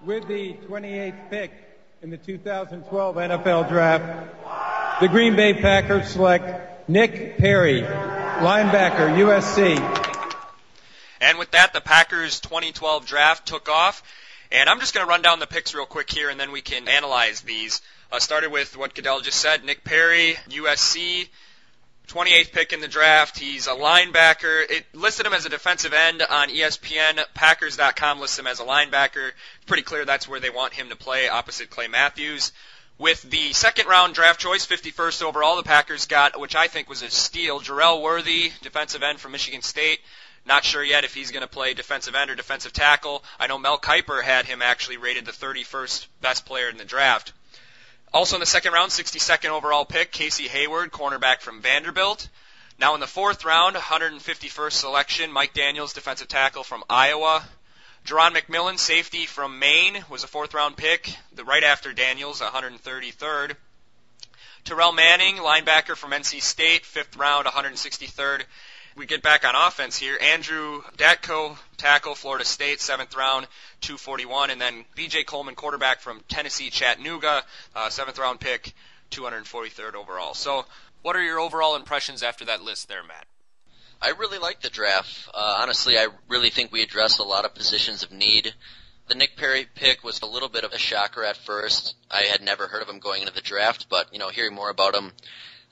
With the 28th pick in the 2012 NFL Draft, the Green Bay Packers select Nick Perry, linebacker, USC. And with that, the Packers 2012 draft took off. And I'm just going to run down the picks real quick here, and then we can analyze these. Started with what Goodell just said, Nick Perry, USC. 28th pick in the draft. He's a linebacker. It listed him as a defensive end on ESPN. Packers.com lists him as a linebacker. It's pretty clear that's where they want him to play, opposite Clay Matthews. With the second-round draft choice, 51st overall, the Packers got, which I think was a steal, Jarrell Worthy, defensive end from Michigan State. Not sure yet if he's going to play defensive end or defensive tackle. I know Mel Kiper had him actually rated the 31st best player in the draft. Also in the second round, 62nd overall pick, Casey Hayward, cornerback from Vanderbilt. Now in the fourth round, 151st selection, Mike Daniels, defensive tackle from Iowa. Jerron McMillan, safety from Maine, was a fourth-round pick, right after Daniels, 133rd. Terrell Manning, linebacker from NC State, fifth round, 163rd. We get back on offense here. Andrew Datko, tackle, Florida State, seventh round, 241. And then B.J. Coleman, quarterback from Tennessee, Chattanooga, seventh round pick, 243rd overall. So what are your overall impressions after that list there, Matt? I really like the draft. Honestly, I really think we addressed a lot of positions of need. The Nick Perry pick was a little bit of a shocker at first. I had never heard of him going into the draft, but, hearing more about him,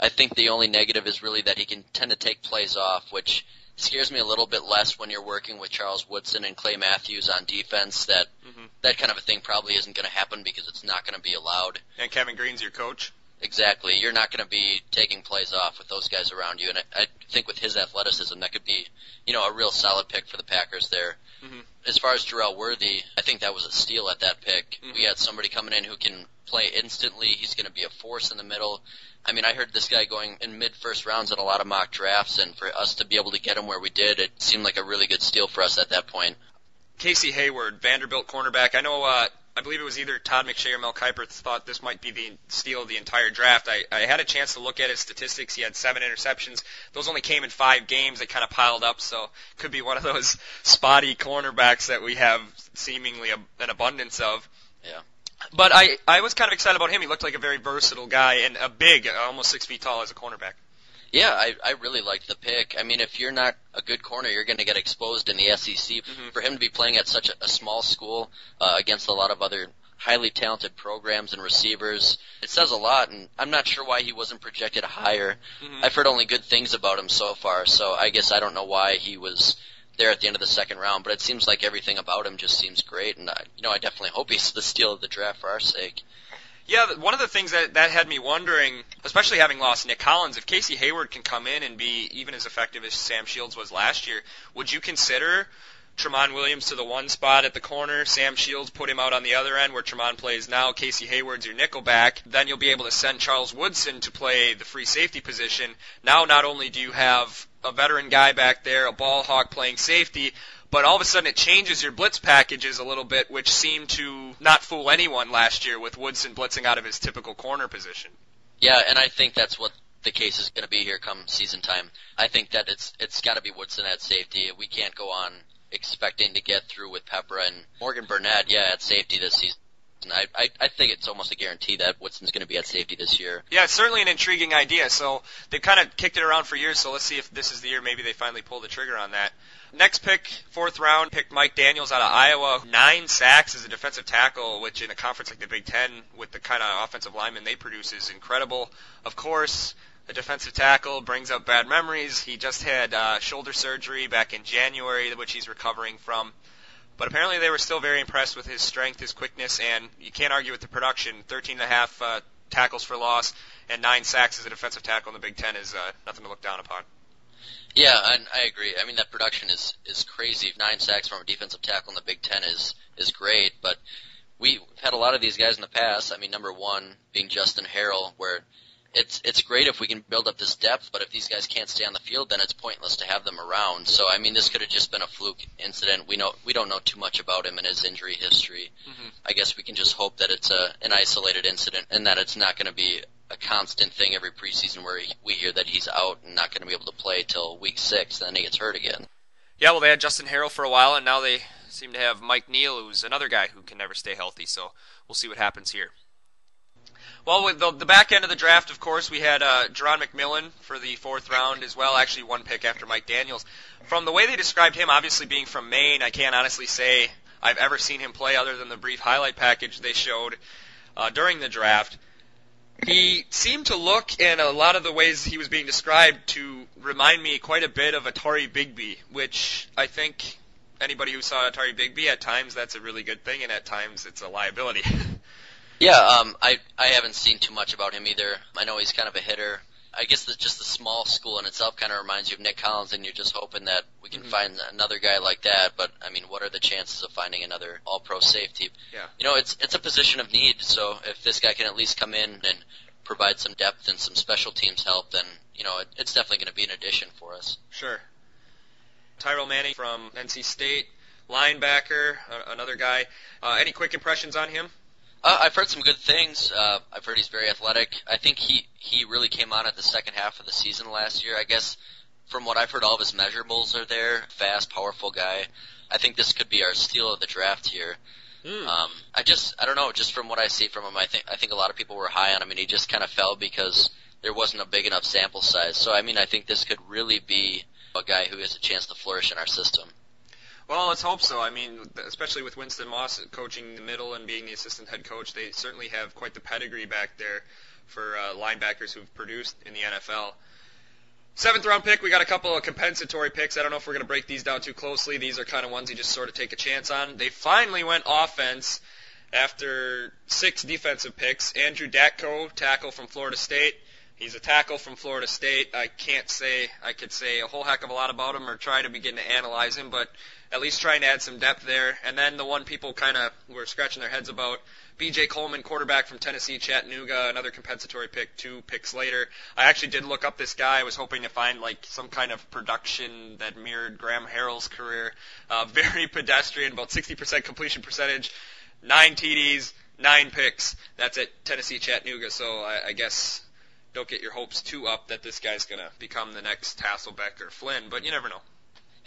I think the only negative is really that he can tend to take plays off, which scares me a little bit less when you're working with Charles Woodson and Clay Matthews on defense. That kind of a thing probably isn't going to happen because it's not going to be allowed. And Kevin Green's your coach? Exactly. You're not going to be taking plays off with those guys around you, and I think with his athleticism, that could be, a real solid pick for the Packers there. Mm-hmm. As far as Jarrell Worthy, I think that was a steal at that pick. Mm-hmm. We had somebody coming in who can play instantly. He's going to be a force in the middle. I mean, I heard this guy going in mid-first rounds in a lot of mock drafts, and for us to be able to get him where we did, it seemed like a really good steal for us at that point. Casey Hayward, Vanderbilt cornerback. I know, I believe it was either Todd McShay or Mel Kiper thought this might be the steal of the entire draft. I had a chance to look at his statistics. He had 7 interceptions. Those only came in 5 games. They kind of piled up, so could be one of those spotty cornerbacks that we have seemingly an abundance of. Yeah. But I was kind of excited about him. He looked like a very versatile guy and a big, almost 6 feet tall as a cornerback. Yeah, I really liked the pick. I mean, if you're not a good corner, you're going to get exposed in the SEC. Mm-hmm. For him to be playing at such a small school against a lot of other highly talented programs and receivers, it says a lot, and I'm not sure why he wasn't projected higher. Mm-hmm. I've heard only good things about him so far, so I guess I don't know why he was there at the end of the second round, but it seems like everything about him just seems great, and I definitely hope he's the steal of the draft for our sake. Yeah, one of the things that had me wondering, especially having lost Nick Collins, if Casey Hayward can come in and be even as effective as Sam Shields was last year, would you consider Tramon Williams to the one spot at the corner, Sam Shields put him out on the other end where Tramon plays now, Casey Hayward's your nickelback, then you'll be able to send Charles Woodson to play the free safety position. Now not only do you have a veteran guy back there, a ball hawk playing safety, but all of a sudden it changes your blitz packages a little bit, which seemed to not fool anyone last year with Woodson blitzing out of his typical corner position. Yeah, and I think that's what the case is going to be here come season time. I think that it's got to be Woodson at safety. We can't go on expecting to get through with Pepper and Morgan Burnett, at safety this season. I think it's almost a guarantee that Woodson's going to be at safety this year. Yeah, it's certainly an intriguing idea. So they've kind of kicked it around for years, so let's see if this is the year maybe they finally pull the trigger on that. Next pick, fourth round, picked Mike Daniels out of Iowa. 9 sacks as a defensive tackle, which in a conference like the Big Ten with the kind of offensive linemen they produce is incredible. Of course, a defensive tackle brings up bad memories. He just had shoulder surgery back in January, which he's recovering from. But apparently they were still very impressed with his strength, his quickness, and you can't argue with the production. 13.5 tackles for loss and 9 sacks as a defensive tackle in the Big Ten is nothing to look down upon. Yeah, and I agree. I mean, that production is crazy. 9 sacks from a defensive tackle in the Big Ten is great, but we've had a lot of these guys in the past. I mean, number one being Justin Harrell, where it's great if we can build up this depth, but if these guys can't stay on the field, then it's pointless to have them around. So, I mean, this could have just been a fluke incident. We don't know too much about him and his injury history. Mm-hmm. I guess we can just hope that it's an isolated incident and that it's not going to be a constant thing every preseason where we hear that he's out and not going to be able to play till week 6, then he gets hurt again. Yeah, well, they had Justin Harrell for a while, and now they seem to have Mike Neal, who's another guy who can never stay healthy, so we'll see what happens here. Well, with the back end of the draft, of course, we had Jerron McMillan for the 4th round as well, actually one pick after Mike Daniels. From the way they described him, obviously being from Maine, I can't honestly say I've ever seen him play other than the brief highlight package they showed during the draft. He seemed to look, in a lot of the ways he was being described, to remind me quite a bit of Atari Bigby, which I think anybody who saw Atari Bigby, at times that's a really good thing, and at times it's a liability. Yeah, I haven't seen too much about him either. I know he's kind of a hitter. I guess just the small school in itself kind of reminds you of Nick Collins, and you're just hoping that we can find another guy like that. But, I mean, what are the chances of finding another all-pro safety? Yeah. You know, it's a position of need, so if this guy can at least come in and provide some depth and some special teams help, then, you know, it's definitely going to be an addition for us. Sure. Tyrell Manning from NC State, linebacker, another guy. Any quick impressions on him? I've heard some good things. I've heard he's very athletic. I think he really came on at the second half of the season last year. I guess from what I've heard, all of his measurables are there. Fast, powerful guy. I think this could be our steal of the draft here. I don't know. Just from what I see from him, I think a lot of people were high on him, and he just kind of fell because there wasn't a big enough sample size. So I mean, I think this could really be a guy who has a chance to flourish in our system. Well, let's hope so. I mean, especially with Winston Moss coaching the middle and being the assistant head coach, they certainly have quite the pedigree back there for linebackers who've produced in the NFL. 7th round pick, we got a couple of compensatory picks. I don't know if we're going to break these down too closely. These are kind of ones you just sort of take a chance on. They finally went offense after 6 defensive picks. Andrew Datko, tackle from Florida State. He's a tackle from Florida State. I could say a whole heck of a lot about him or try to begin to analyze him, but at least trying to add some depth there. And then the one people kind of were scratching their heads about, B.J. Coleman, quarterback from Tennessee, Chattanooga, another compensatory pick 2 picks later. I actually did look up this guy. I was hoping to find like some kind of production that mirrored Graham Harrell's career. Very pedestrian, about 60% completion percentage, 9 TDs, 9 picks. That's at Tennessee, Chattanooga. So I guess don't get your hopes too up that this guy's going to become the next Hasselbeck or Flynn, but you never know.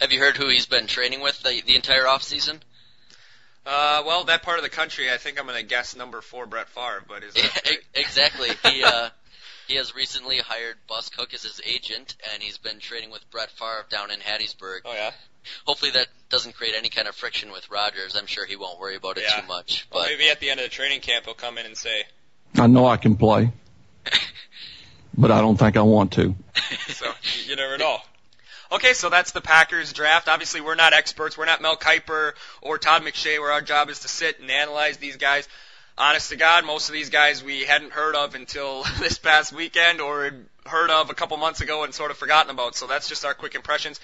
Have you heard who he's been training with the entire offseason? Well, that part of the country, I think I'm going to guess number 4, Brett Favre, but is that right? Exactly. He has recently hired Bus Cook as his agent, and he's been training with Brett Favre down in Hattiesburg. Oh, yeah? Hopefully that doesn't create any kind of friction with Rodgers. I'm sure he won't worry about it too much. Well, but maybe at the end of the training camp he'll come in and say, I know I can play, but I don't think I want to. So, you never know. Okay, so that's the Packers draft. Obviously, we're not experts. We're not Mel Kiper or Todd McShay, where our job is to sit and analyze these guys. Honest to God, most of these guys we hadn't heard of until this past weekend or had heard of a couple months ago and sort of forgotten about. So that's just our quick impressions.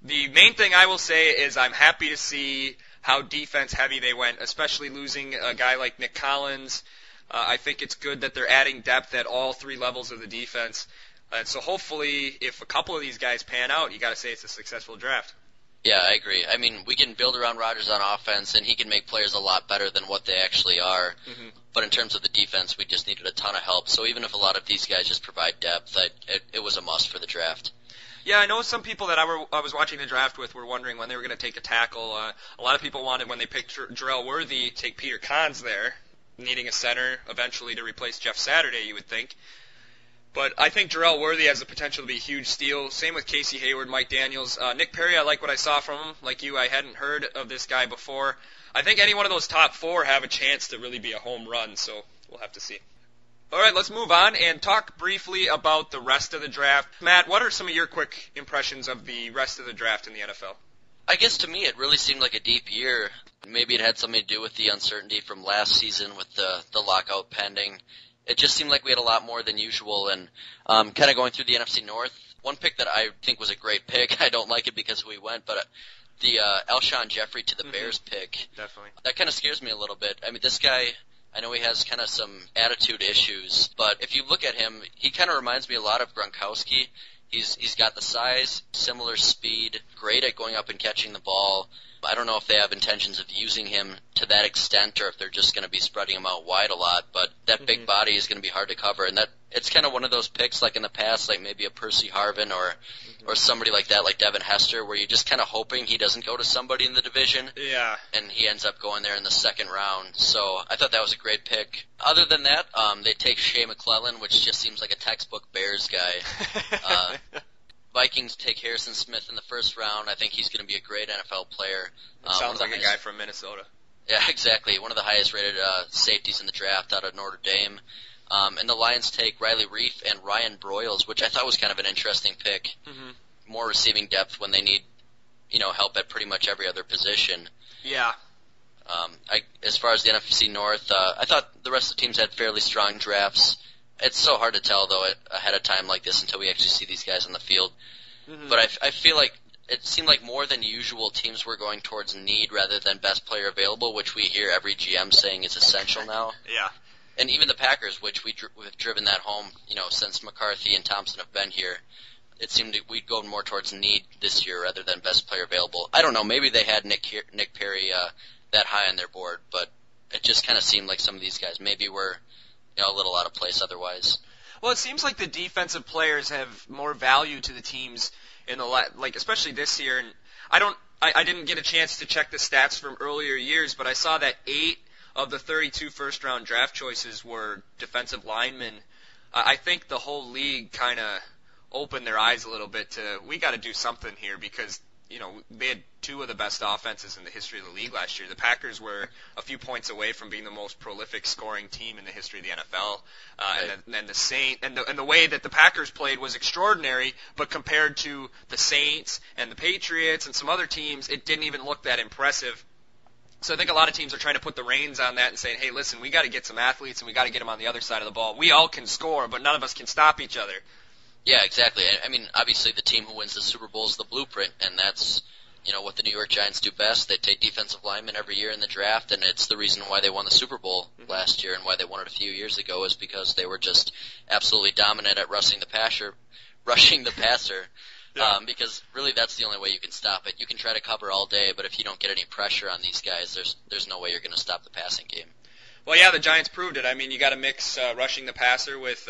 The main thing I will say is I'm happy to see how defense-heavy they went, especially losing a guy like Nick Collins. I think it's good that they're adding depth at all 3 levels of the defense. And so hopefully, if a couple of these guys pan out, you got to say it's a successful draft. Yeah, I agree. I mean, we can build around Rodgers on offense, and he can make players a lot better than what they actually are. Mm-hmm. But in terms of the defense, we just needed a ton of help. So even if a lot of these guys just provide depth, it was a must for the draft. Yeah, I know some people that I was watching the draft with were wondering when they were going to take a tackle. A lot of people wanted, when they picked Jarrell Worthy, to take Peter Kahns there, needing a center eventually to replace Jeff Saturday, you would think. But I think Jarrell Worthy has the potential to be a huge steal. Same with Casey Hayward, Mike Daniels. Nick Perry, I like what I saw from him. Like you, I hadn't heard of this guy before. I think any one of those top 4 have a chance to really be a home run, so we'll have to see. All right, let's move on and talk briefly about the rest of the draft. Matt, what are some of your quick impressions of the rest of the draft in the NFL? I guess to me it really seemed like a deep year. Maybe it had something to do with the uncertainty from last season with the lockout pending. It just seemed like we had a lot more than usual, and kind of going through the NFC North, one pick that I think was a great pick, I don't like it because we went, but the Alshon Jeffrey to the Bears pick, definitely, that kind of scares me a little bit. I mean, this guy, I know he has kind of some attitude issues, but if you look at him, he kind of reminds me a lot of Gronkowski. He's got the size, similar speed, great at going up and catching the ball. I don't know if they have intentions of using him to that extent or if they're just going to be spreading him out wide a lot, but that big body is going to be hard to cover, and that it's kind of one of those picks like in the past, like maybe a Percy Harvin or somebody like that, like Devin Hester, where you're just kind of hoping he doesn't go to somebody in the division, and he ends up going there in the second round. So I thought that was a great pick. Other than that, they take Shea McClellan, which just seems like a textbook Bears guy. Vikings take Harrison Smith in the first round. I think he's going to be a great NFL player. Sounds like a guy from Minnesota. Yeah, exactly. One of the highest rated safeties in the draft out of Notre Dame. And the Lions take Riley Reif and Ryan Broyles, which I thought was kind of an interesting pick. More receiving depth when they need, help at pretty much every other position. Yeah. As far as the NFC North, I thought the rest of the teams had fairly strong drafts. It's so hard to tell, though, ahead of time like this until we actually see these guys on the field. But I feel like it seemed like more than usual teams were going towards need rather than best player available, which we hear every GM saying is essential now. Yeah. And even the Packers, which we've driven that home, since McCarthy and Thompson have been here, it seemed that we'd go more towards need this year rather than best player available. I don't know, maybe they had Nick Perry that high on their board, but it just kind of seemed like some of these guys maybe were a little out of place otherwise. Well, it seems like the defensive players have more value to the teams in the especially this year. And I didn't get a chance to check the stats from earlier years, but I saw that 8 of the 32 first-round draft choices were defensive linemen. I think the whole league kind of opened their eyes a little bit to we got to do something here because they had 2 of the best offenses in the history of the league last year. The Packers were a few points away from being the most prolific scoring team in the history of the NFL. And then the Saints and the way that the Packers played was extraordinary, but compared to the Saints and the Patriots and some other teams, it didn't even look that impressive. So I think a lot of teams are trying to put the reins on that and saying, hey, listen, we got to get some athletes and we got to get them on the other side of the ball. We all can score, but none of us can stop each other. Yeah, exactly. I mean, obviously the team who wins the Super Bowl is the blueprint, and that's, what the New York Giants do best. They take defensive linemen every year in the draft, and it's the reason why they won the Super Bowl last year and why they won it a few years ago is because they were just absolutely dominant at rushing the passer. Yeah. Because really that's the only way you can stop it. You can try to cover all day, but if you don't get any pressure on these guys, there's no way you're going to stop the passing game. Well, yeah, the Giants proved it. I mean, you got to mix rushing the passer with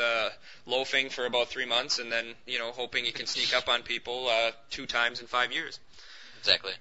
loafing for about 3 months, and then hoping you can sneak up on people 2 times in 5 years. Exactly.